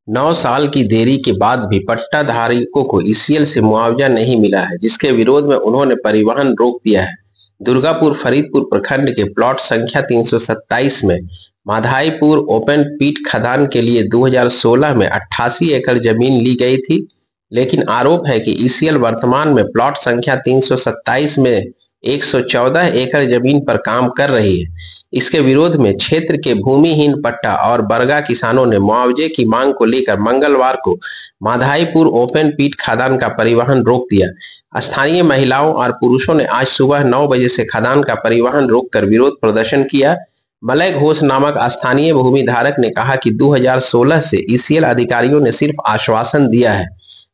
9 साल की देरी के बाद भी पट्टा धारकों को ईसीएल से मुआवजा नहीं मिला है, जिसके विरोध में उन्होंने परिवहन रोक दिया है। दुर्गापुर फरीदपुर प्रखंड के प्लॉट संख्या 327 में माधाईपुर ओपन पीट खदान के लिए 2016 में 88 एकड़ जमीन ली गई थी, लेकिन आरोप है कि ईसीएल वर्तमान में प्लॉट संख्या 327 में 114 एकड़ जमीन पर काम कर रही है। इसके विरोध में क्षेत्र के भूमिहीन पट्टा और बरगा किसानों ने मुआवजे की मांग को लेकर मंगलवार को माधाईपुर ओपन पीट खदान का परिवहन रोक दिया। स्थानीय महिलाओं और पुरुषों ने आज सुबह 9 बजे से खदान का परिवहन रोककर विरोध प्रदर्शन किया। मलय घोष नामक स्थानीय भूमि धारक ने कहा कि 2016 से ईसीएल अधिकारियों ने सिर्फ आश्वासन दिया है,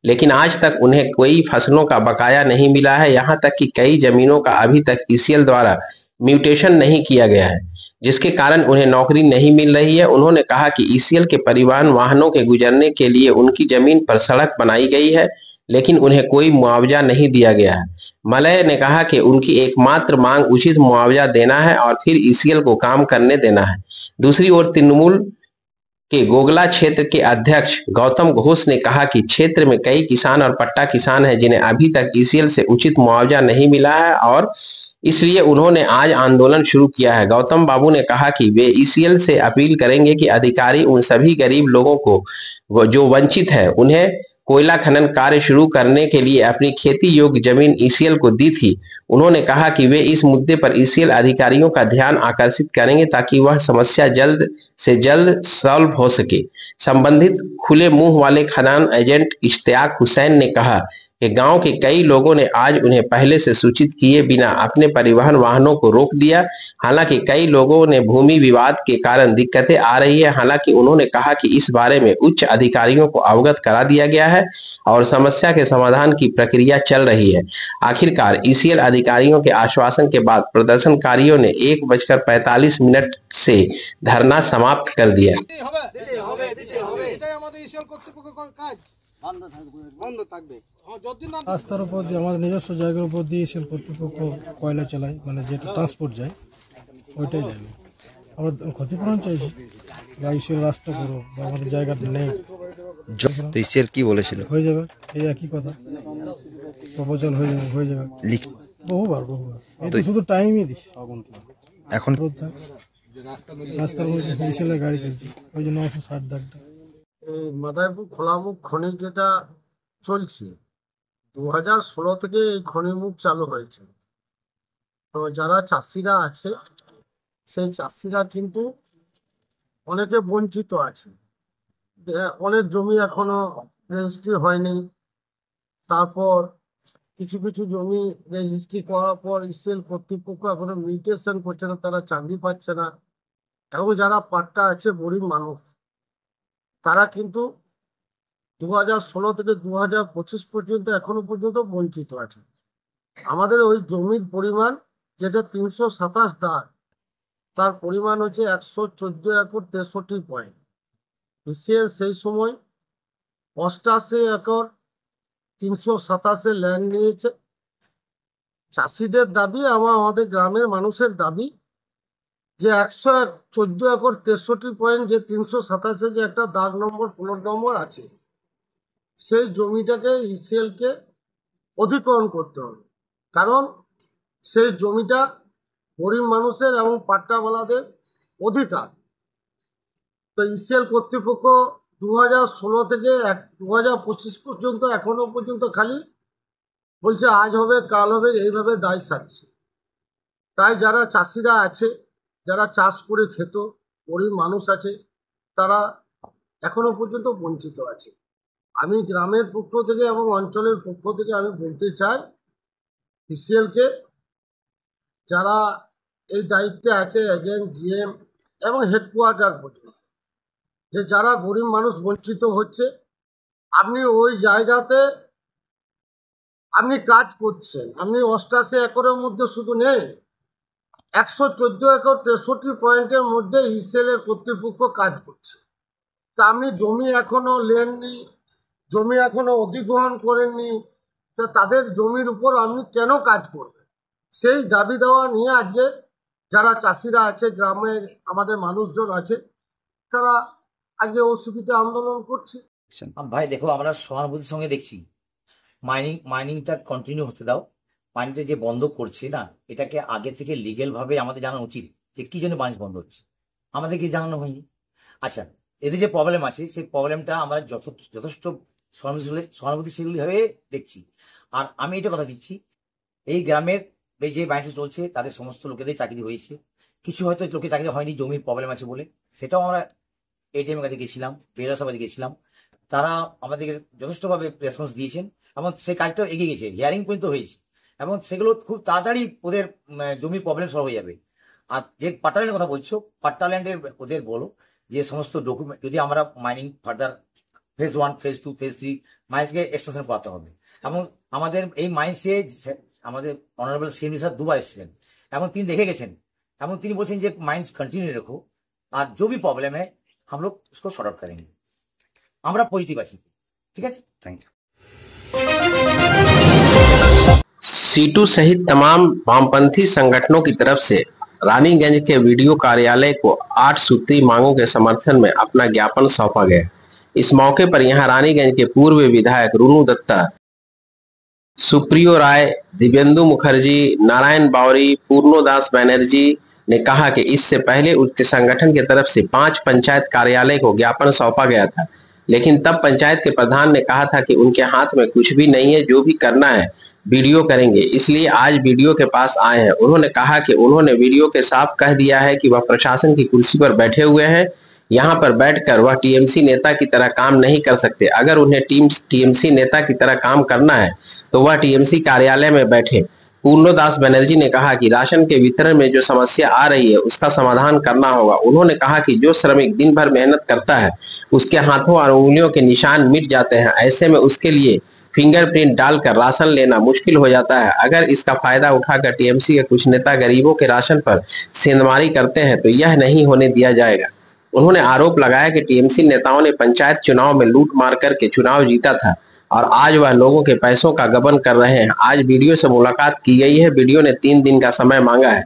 लेकिन आज तक उन्हें कोई फसलों का बकाया नहीं मिला है। यहां तक कि कई जमीनों का अभी तक ईसीएल द्वारा म्यूटेशन नहीं किया गया है, जिसके कारण उन्हें नौकरी नहीं मिल रही है। उन्होंने कहा कि ईसीएल के परिवहन वाहनों के गुजरने के लिए उनकी जमीन पर सड़क बनाई गई है, लेकिन उन्हें कोई मुआवजा नहीं दिया गया है। मलय ने कहा कि उनकी एकमात्र मांग उचित मुआवजा देना है और फिर ईसीएल को काम करने देना है। दूसरी ओर तृणमूल के गोगला क्षेत्र के अध्यक्ष गौतम घोष ने कहा कि क्षेत्र में कई किसान और पट्टा किसान हैं जिन्हें अभी तक ईसीएल से उचित मुआवजा नहीं मिला है और इसलिए उन्होंने आज आंदोलन शुरू किया है। गौतम बाबू ने कहा कि वे ईसीएल से अपील करेंगे कि अधिकारी उन सभी गरीब लोगों को जो वंचित है उन्हें कोयला खनन कार्य शुरू करने के लिए अपनी खेती योग्य जमीन ईसीएल को दी थी। उन्होंने कहा कि वे इस मुद्दे पर ईसीएल अधिकारियों का ध्यान आकर्षित करेंगे ताकि वह समस्या जल्द से जल्द सॉल्व हो सके। संबंधित खुले मुंह वाले खदान एजेंट इश्तियाक हुसैन ने कहा कि गांव के कई लोगों ने आज उन्हें पहले से सूचित किए बिना अपने परिवहन वाहनों को रोक दिया। हालांकि कई लोगों ने भूमि विवाद के कारण दिक्कतें आ रही है। हालांकि उन्होंने कहा कि इस बारे में उच्च अधिकारियों को अवगत करा दिया गया है और समस्या के समाधान की प्रक्रिया चल रही है। आखिरकार ईसीएल अधिकारियों के आश्वासन के बाद प्रदर्शनकारियों ने 1:45 से धरना समाप्त कर दिया। রাস্তার উপর দিয়ে আমাদের নিজস্ব জায়গার উপর দিয়ে সেল কর্তৃপক্ষ কয়লা চালায়, মানে যেটা ট্রান্সপোর্ট যায় ওইটাই দেয়। আমরা ক্ষতিপূরণ চাইছি বা ইসেল রাস্তা করো বা আমাদের জায়গাটা নেই। তো ইসেল কি বলেছিল? হয়ে যাবে, এই একই কথা, প্রপোজাল হয়ে যাবে বহুবার। এই তো শুধু টাইমই দিস। এখন রাস্তার মধ্যে ইসেলের গাড়ি চলছে, ওই জন্য 960 দাগটা। এই মাদারীপুর খোলামুখ খনি যেটা চলছে 2016 থেকে এই খনির মুখ চালু হয়েছে। তো যারা চাষিরা আছে সেই চাষিরা কিন্তু অনেকে বঞ্চিত আছে। অনেক জমি এখনো রেজিস্ট্রি হয়নি। তারপর কিছু কিছু জমি রেজিস্ট্রি করার পর ইসিএল কর্তৃপক্ষ এখনো মিউটেশন করছে না, তারা চাকরি পাচ্ছে না। এবং যারা পাট্টা আছে গরিব মানুষ, তারা কিন্তু 2016 থেকে 2025 পর্যন্ত এখনো পর্যন্ত বঞ্চিত আছে। আমাদের ওই জমির পরিমাণ যেটা 327 দাগ, তার পরিমাণ হচ্ছে 114 একর 63 পয়েন্ট। ইসিএল সেই সময় 88 একর 327 ল্যান্ড নিয়েছে। চাষিদের দাবি, আমাদের গ্রামের মানুষের দাবি যে 114 একর 63 পয়েন্ট যে 327 যে একটা দাগ নম্বর প্লট নম্বর আছে, সেই জমিটাকে ইসিএলকে অধিগ্রহণ করতে হবে। কারণ সেই জমিটা গরিব মানুষের এবং পাট্টাওয়ালাদের অধিকার। তো ইসিএল কর্তৃপক্ষ 2016 থেকে 2025 পর্যন্ত এখনো পর্যন্ত খালি বলছে আজ হবে কাল হবে, এইভাবে দায় সারছে। তাই যারা চাষিরা আছে, যারা চাষ করে খেত, গরিব মানুষ আছে, তারা এখনো পর্যন্ত বঞ্চিত আছে। আমি গ্রামের পক্ষ থেকে এবং অঞ্চলের পক্ষ থেকে আমি বলতে চাই ইসিএলকে, যারা এই দায়িত্বে আছে, এজেন্ট, জিএম এবং হেডকোয়ার্টার পর্যন্ত, যে যারা গরিব মানুষ বঞ্চিত হচ্ছে, আপনি ওই জায়গাতে আপনি কাজ করছেন। আপনি 88 একরের মধ্যে শুধু নেই, 114 একর 63 পয়েন্টের মধ্যে ইসিএলের কর্তৃপক্ষ কাজ করছে। তা আপনি জমি এখনো নেননি, জমি এখনো অধিগ্রহণ করেননি, তা তাদের জমির উপর আপনি কেন কাজ করবেন? সেই দাবি দেওয়া নিয়ে আজকে যারা চাষিরা আছে, গ্রামের আমাদের মানুষজন আছে, তারা আজকে অসুবিধা আন্দোলন করছে। ভাই দেখো, আমরা সহানুভূতির সঙ্গে দেখছি মাইনিংটা কন্টিনিউ হতে দাও। মাইনিংটা যে বন্ধ করছে না, এটাকে আগে থেকে লিগেল ভাবে আমাদের জানানো উচিত যে কি জন্য মাইনিং বন্ধ হচ্ছে, আমাদেরকে জানানো হয়নি। আচ্ছা, এদের যে প্রবলেম আছে সেই প্রবলেমটা আমরা যথেষ্ট সহানুভূতিশীল ভাবে দেখছি। আর আমি এটা কথা দিচ্ছি, এই গ্রামের এই যে মাইনিং চলছে তাদের সমস্ত লোকেদের চাকরি হয়েছে, কিছু হয়তো লোকের চাকরি হয়নি, জমির প্রবলেম আছে বলে, সেটাও আমরা এটিএম কাছে গেছিলাম, বিএলআর সভায় গেছিলাম, তারা আমাদেরকে যথেষ্টভাবে রেসপন্স দিয়েছেন এবং সেই কাজটাও এগিয়ে গেছে, হিয়ারিং পর্যন্ত হয়েছে এবং সেগুলো খুব তাড়াতাড়ি ওদের জমির প্রবলেম সলভ হয়ে যাবে। আর যে পাট্টা ল্যান্ডের কথা বলছো, পাট্টা ল্যান্ডের ওদের বলো যে সমস্ত ডকুমেন্ট, যদি আমরা mining further phase 1, phase 2, phase 3 মাইন্সকে এক্সটেনশন করাতে হবে। এবং আমাদের এই মাইন্সে আমাদের অনারেবল সিএম স্যার দুবার এসেছিলেন এবং তিনি দেখে গেছেন এবং তিনি বলছেন যে माइंस कंटिन्यू रखो और जो भी प्रॉब्लम है हम लोग उसको सॉर्ट आउट करेंगे। আমরা পজিটিভ আছি, ঠিক আছে, থ্যাংক ইউ। सीटू सहित तमाम वामपंथी संगठनों की तरफ से रानीगंज के वीडियो कार्यालय को 8 सूत्री मांगों के समर्थन में अपना ज्ञापन सौंपा गया। इस मौके पर यहां रानीगंज के पूर्व विधायक रुनु दत्ता, सुप्रियो राय, दिव्येंदु मुखर्जी, नारायण बावरी, पूर्णोदास बैनर्जी ने कहा कि इससे पहले उक्त संगठन की तरफ से 5 पंचायत कार्यालय को ज्ञापन सौंपा गया था, लेकिन तब पंचायत के प्रधान ने कहा था कि उनके हाथ में कुछ भी नहीं है, जो भी करना है वीडियो करेंगे, इसलिए आज वीडियो के पास आए हैं। उन्होंने कहा कि उन्होंने वीडियो के साफ कह दिया है कि वह प्रशासन की कुर्सी पर बैठे हुए हैं, यहाँ पर बैठकर वह टीएमसी नेता की तरह काम नहीं कर सकते। अगर उन्हें टीएमसी नेता की तरह काम करना है तो वह टीएमसी कार्यालय में बैठे। पूर्णोदास बैनर्जी ने कहा कि राशन के वितरण में जो समस्या आ रही है उसका समाधान करना होगा। उन्होंने कहा कि जो श्रमिक दिन भर मेहनत करता है उसके हाथों और उंगलियों के निशान मिट जाते हैं, ऐसे में उसके लिए फिंगरप्रिंट डालकर राशन लेना मुश्किल हो जाता है। अगर इसका फायदा उठाकर टीएमसी के कुछ नेता गरीबों के राशन पर सेंधमारी करते हैं तो यह नहीं होने दिया जाएगा। उन्होंने आरोप लगाया कि टीएमसी नेताओं ने पंचायत चुनाव में लूट मार करके चुनाव जीता था और आज वह लोगों के पैसों का गबन कर रहे हैं। आज वीडियो से मुलाकात की गई है, वीडियो ने 3 दिन का समय मांगा है।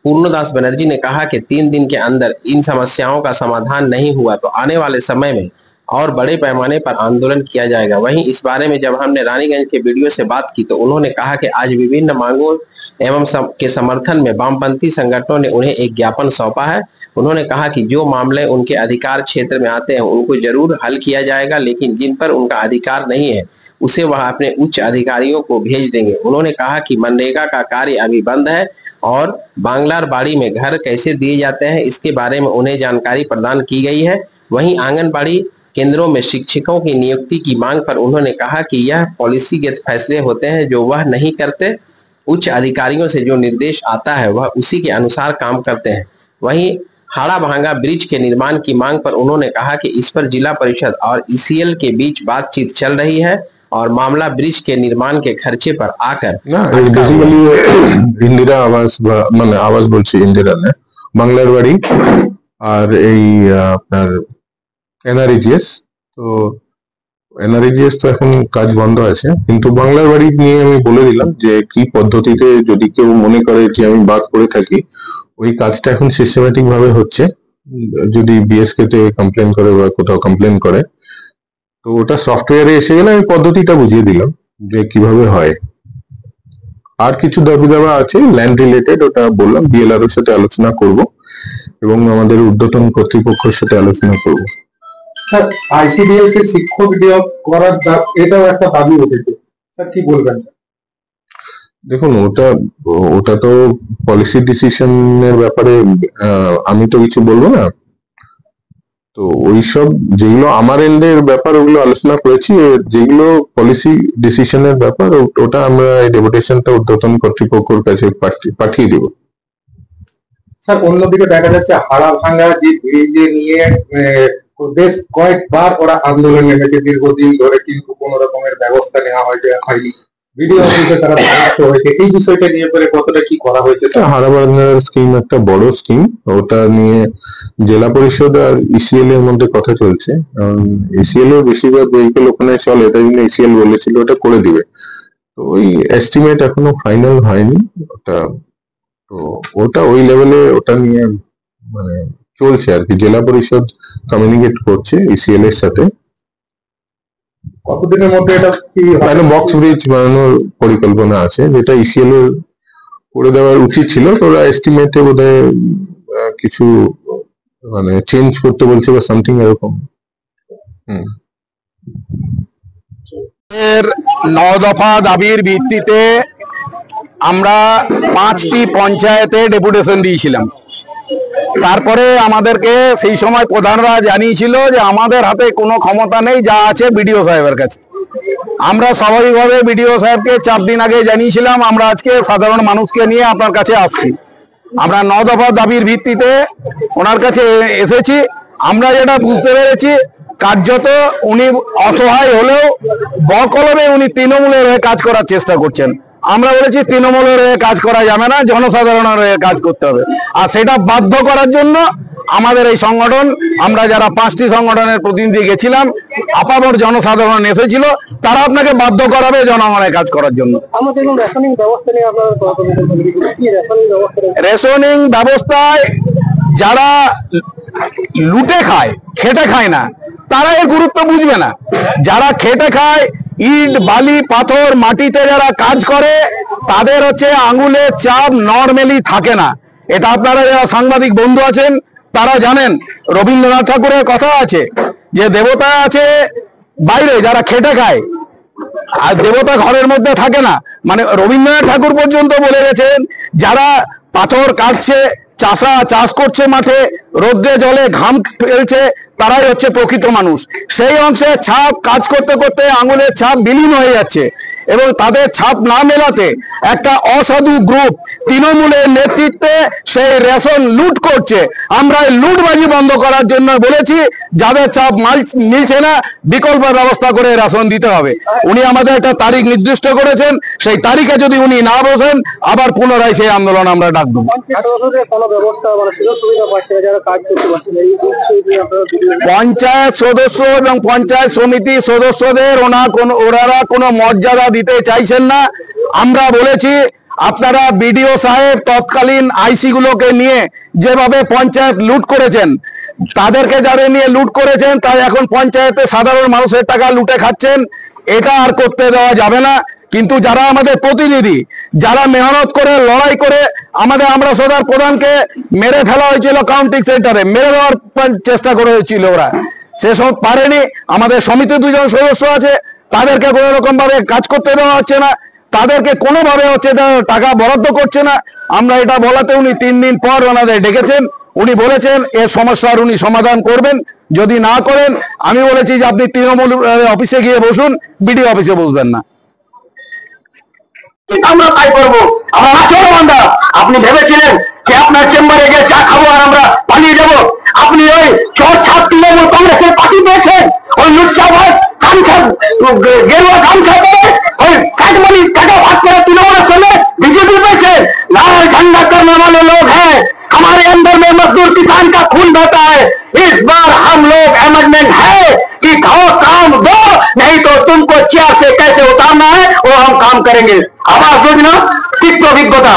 पूर्णदास बैनर्जी ने कहा कि 3 दिन के अंदर इन समस्याओं का समाधान नहीं हुआ तो आने वाले समय में और बड़े पैमाने पर आंदोलन किया जाएगा। वहीं इस बारे में जब हमने रानीगंज के वीडियो से बात की तो उन्होंने कहा कि आज विभिन्न मांगों एवं के समर्थन में वामपंथी संगठनों ने उन्हें एक ज्ञापन सौंपा है। उन्होंने कहा कि जो मामले उनके अधिकार क्षेत्र में आते हैं उनको जरूर हल किया जाएगा, लेकिन जिन पर उनका अधिकार नहीं है उसे वह अपने उच्च अधिकारियों को भेज देंगे। उन्होंने कहा कि मनरेगा का कार्य अभी बंद है और बांग्लार बाड़ी में घर कैसे दिए जाते हैं इसके बारे में उन्हें जानकारी प्रदान की गई है। वहीं आंगनबाड़ी केंद्रों में शिक्षकों की नियुक्ति की मांग पर उन्होंने कहा कि यह पॉलिसीगत फैसले होते हैं जो वह नहीं करते, उच्च अधिकारियों से जो निर्देश आता है वह उसी के अनुसार काम करते हैं। वहीं हाड़ा भांगा ब्रिज के निर्माण की मांग पर उन्होंने कहा कि इस पर जिला परिषद और ईसीएल के बीच बातचीत चल रही है और मामला ब्रिज के निर्माण के खर्चे पर आकर बेसिकली इंदिरा आवास মানে আবাস বলছি इंदिरा ने বাংলার বাড়ি আর এই আপনার এনআরইজিএস তো এনআরইজিএস তো এখন কাজ বন্ধ আছে, কিন্তু বাংলার বাড়ি নিয়ে আমি বলে দিলাম যে কি পদ্ধতিতে যদি কেউ মনে করে যে আমি বাদ পড়ে থাকি, ওই কাজটা এখন সিস্টেমেটিক ভাবে হচ্ছে। যদি বিএসকে তে কমপ্লেন করে বা কোথাও কমপ্লেন করে তো ওটা সফটওয়্যারে এসে গেলে আমি পদ্ধতিটা বুঝিয়ে দিলাম যে কিভাবে হয়। আর কিছু দাবি দাবা আছে ল্যান্ড রিলেটেড, ওটা বললাম বিএলআর এর সাথে আলোচনা করব এবং আমাদের ঊর্ধ্বতন কর্তৃপক্ষের সাথে আলোচনা করব। স্যার আইসিডিএস এর শিক্ষক নিয়োগ করার এটাও একটা দাবি উঠেছে, স্যার কি বলবেন? দেখুন ওটা তো পলিসি ডিসিশনের ব্যাপারে আমি তো কিছু বলবো না, তো ওইসব যেগুলো আমার এন্ডের ব্যাপার ওগুলো আলোচনা করেছি, যেগুলো পলিসি ডিসিশনের ব্যাপার ওটা আমরা এই ডেপুটেশনটা ঊর্ধ্বতন কর্তৃপক্ষের কাছে পাঠিয়ে দেব। স্যার অন্যদিকে দেখা যাচ্ছে হাড়া ভাঙা যে ব্রিজ নিয়ে বেশ কয়েকবার ওরা আন্দোলন নেমেছে দীর্ঘদিন ধরে, কিন্তু কোন রকমের ব্যবস্থা নেওয়া হয়নি। ভিডিও অফিসে তারা ধ্বংস হয়েছে, এই বিষয়টা নিয়ে পরে কতটা কি করা হয়েছে? হাড়া ভাঙার স্কিম একটা বড় স্কিম, ওটা নিয়ে জেলা পরিষদ আর ইসিএল এর মধ্যে কথা চলছে। ইসিএল এর বেশিরভাগ ভেহিকেল ওখানে চলে, তাই জন্য ইসিএল বলেছিল ওটা করে দিবে। তো ওই এস্টিমেট এখনো ফাইনাল হয়নি ওটা, তো ওটা ওই লেভেলে ওটা নিয়ে মানে চলছে আর কি, জেলা পরিষদ কমিউনিকেট করছে ইসিএল এর সাথে। কতদিনের মধ্যে এটা কি একটা বক্স ব্রিজ বানানোর পরিকল্পনা আছে, যেটা ইসিএল এর করে দেওয়ার উচিত ছিল, তো ওরা এস্টিমেটে বোধহয় কিছু মানে চেঞ্জ করতে বলছে বা সামথিং এরকম। এর 9 দফা দাবির ভিত্তিতে আমরা 5টি পঞ্চায়েতে ডেপুটেশন দিয়েছিলাম। তারপরে আমাদেরকে সেই সময় প্রধানরা জানিয়েছিল যে আমাদের হাতে কোনো ক্ষমতা নেই, যা আছে বিডিও সাহেবের কাছে। আমরা স্বাভাবিকভাবে বিডিও সাহেবকে 4 দিন আগে জানিয়েছিলাম আমরা আজকে সাধারণ মানুষকে নিয়ে আপনার কাছে আসছি। আমরা 9 দফা দাবির ভিত্তিতে ওনার কাছে এসেছি। আমরা যেটা বুঝতে পেরেছি, কার্যত উনি অসহায় হলেও বকলমে উনি তৃণমূলের হয়ে কাজ করার চেষ্টা করছেন। আমরা বলেছি তৃণমূলের হয়ে কাজ করা যাবে না, জনসাধারণের হয়ে কাজ করতে হবে। আর সেটা বাধ্য করার জন্য আমাদের এই সংগঠন, আমরা যারা 5টি সংগঠনের প্রতিনিধি গেছিলাম, আপামর জনসাধারণ এসেছিল, তারা আপনাকে বাধ্য করাবে জনগণের কাজ করার জন্য। রেশনিং ব্যবস্থায় যারা লুটে খায়, খেটে খায় না, তারা এর গুরুত্ব বুঝবে না। যারা খেটে খায়, ইট বালি পাথর মাটিতে যারা কাজ করে, তাদের হচ্ছে আঙুলের চাপ নরমালি থাকে না। এটা আপনারা যারা সাংবাদিক বন্ধু আছেন তারা জানেন। রবীন্দ্রনাথ ঠাকুরের কথা আছে যে দেবতা আছে বাইরে, যারা খেটে খায়, আর দেবতা ঘরের মধ্যে থাকে না। মানে রবীন্দ্রনাথ ঠাকুর পর্যন্ত বলে গেছেন, যারা পাথর কাটছে, চাষা চাষ করছে মাঠে, রোদ্রে জলে ঘাম ফেলছে, তারাই হচ্ছে প্রকৃত মানুষ। সেই অংশে ছাপ কাজ করতে করতে আঙুলের ছাপ বিলীন হয়ে যাচ্ছে, এবং তাদের ছাপ না মেলাতে একটা অসাধু গ্রুপ তৃণমূলের নেতৃত্বে সেই রেশন লুট করছে। আমরা এই লুটবাজি বন্ধ করার জন্য বলেছি, যাদের ছাপ মিলছে না বিকল্প ব্যবস্থা করে রেশন দিতে হবে। উনি আমাদের একটা তারিখ নির্দিষ্ট করেছেন, সেই তারিখে যদি উনি না বসেন, আবার পুনরায় সেই আন্দোলন আমরা ডাকবো। পঞ্চায়েত সদস্য এবং পঞ্চায়েত সমিতি সদস্যদের ওনারা কোনো মর্যাদা দিতে চাইছেন না। আমরা বলেছি, আপনারা বিডিও সাহেব তৎকালীন আইসি গুলোকে নিয়ে যেভাবে পঞ্চায়েত লুট করেছেন, তাদেরকে যারা নিয়ে লুট করেছেন, তারা এখন পঞ্চায়েতে সাধারণ মানুষের টাকা লুটে খাচ্ছেন। এটা আর করতে দেওয়া যাবে না। কিন্তু যারা আমাদের প্রতিনিধি, যারা মেহনত করে লড়াই করে আমরা সদর প্রধানকে মেরে ফেলা হয়েছিল, কাউন্টিং সেন্টারে মেরে দেওয়ার চেষ্টা করে হয়েছিল, ওরা সেসব পারেনি। আমাদের সমিতি 2 জন সদস্য আছে, তাদেরকে কোনো রকম ভাবে কাজ করতে দেওয়া হচ্ছে না, তাদেরকে কোনোভাবে হচ্ছে টাকা বরাদ্দ করছে না। আমরা এটা বলাতে উনি 3 দিন পর ওনাদের ডেকেছেন। উনি বলেছেন এর সমস্যার উনি সমাধান করবেন। যদি না করেন, আমি বলেছি যে আপনি তৃণমূল অফিসে গিয়ে বসুন, বিডিও অফিসে বসবেন না। আমরা তাই করবো। আমরা চোরবান্ধা। আপনি ভেবেছিলেন যে আপনার চেম্বারে গিয়ে চা খাবো আর আমরা পালিয়ে যাবো? আপনি ওই চোর ছাপ তৃণমূল কংগ্রেসের পার্টি পেয়েছেন, ওই লুচ্চাবাজ গামছা গেরুয়া গামছা পেয়ে ওই কাটমানি টাকা ভাগ করে তৃণমূলের সঙ্গে বিজেপি পেয়েছে। लाल झंडा करने वाले लोग हैं, हमारे अंदर में मजदूर किसान का खून बहता है। इस बार हम लोग अमेंडमेंट है कि खाओ काम दो, नहीं तो तुमको चेयर से कैसे उतारना है वो हम काम करेंगे। आवाज योजना, तिक्त अभिज्ञता।